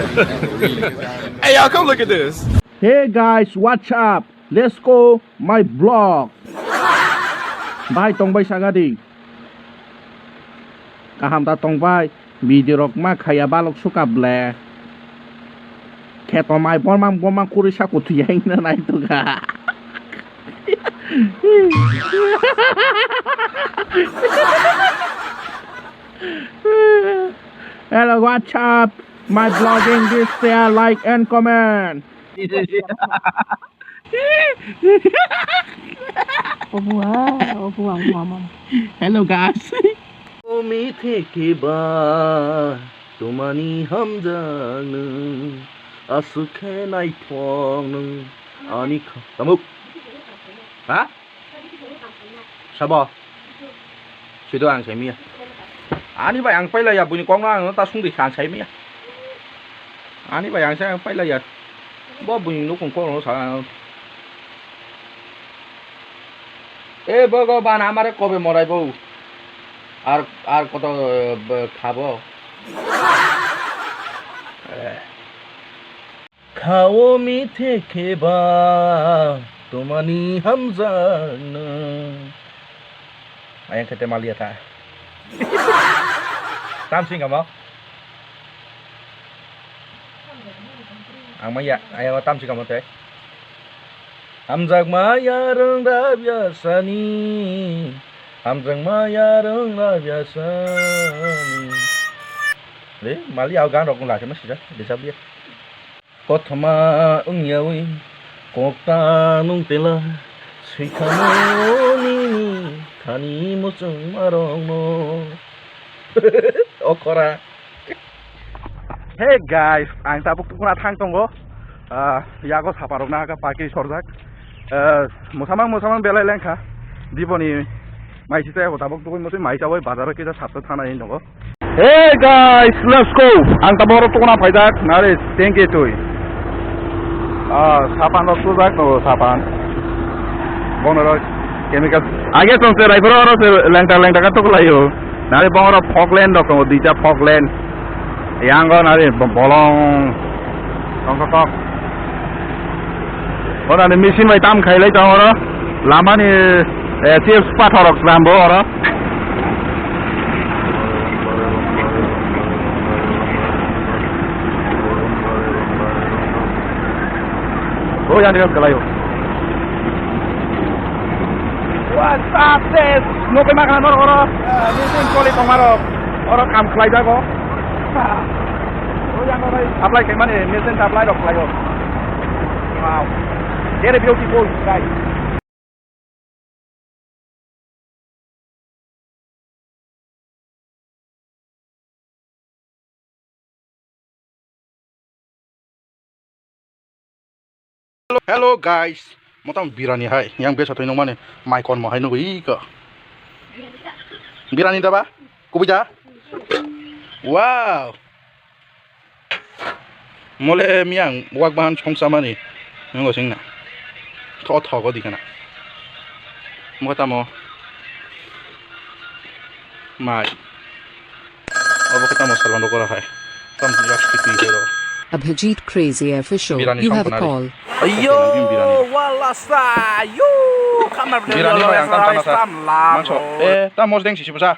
Hey y'all, come look at this. Hey guys, what's up? Let's go my vlog. Bye tong bai sagadi. Kaham ta tong bai video rok ma khaya balok suka ble. Keto mai bomang kuri saku tuyang na nai tu ga. Hello, what's up? My vlogging this share, like and comment. Hello guys. Omi theke ba tumani hamjak asukhe nai thong ani tamuk. Hả? Sao bò? Chị tôi ăn sấy mía. Ani vậy ăn phải là giờ bùi con nó ta xuống thì khàn sấy mía. Ani vậy ăn sẽ phải là giờ bó bùi nó còn con nó sợ. Ê bơ có ba nám আরে কবে মরাইবো আর আর কত খাবো খাও মিঠে খেবা তোমানি hamjakna ayang kete malia ta tam sing kamu ang maya ayang tam sing kamu teh hamjakma yareng da biasani hamjakma yareng da biasani le malia gang rok la chama sih de sabia kothma ungyawi kokta nung tela sikano ni thani mosung marong no okora. Hey guys, ang tapok tukuna thang tonggo yago saparok na ka paki sorjak mosamang belai lengkha diboni mai sita ko tapok tukun mosoi mai jawai bazar ke sapta thana hin dongo. Hey guys, let's go. Ang tapok tukuna paijak nare tgke toy sapan ro sujak no sapan bonoro chemical age songse raiforo ro lengta ka to khilaiyu nare bongoro fogland ro ko dita fogland yang go nare bolong tok ora ni machine mai tam khailai ta ora lama ni chips pathorok rambo ora oh yang dia khilaiyu. What's up this? No pe makan ora mesin koli tomaro ora kam khilai jago. Oh yang ora apply ke mane mesin apply dok khilaiyu. Wow. Very beautiful guys. Hello guys, motam birani hai yang besa toi nong mane mai kon mo hai nagui ka birani da ba kubija. Wow, mole miang wak ban chong samani ngo sing na tho ko di kana mo ta mo mai obo ka ta mo salon ko ra hai tam yak ki hero. Abhijit Crazy Official, you have a call. Ayo, walasa, yo, kamar Birani ba yang tam mangso. Tam mos deng si siapa?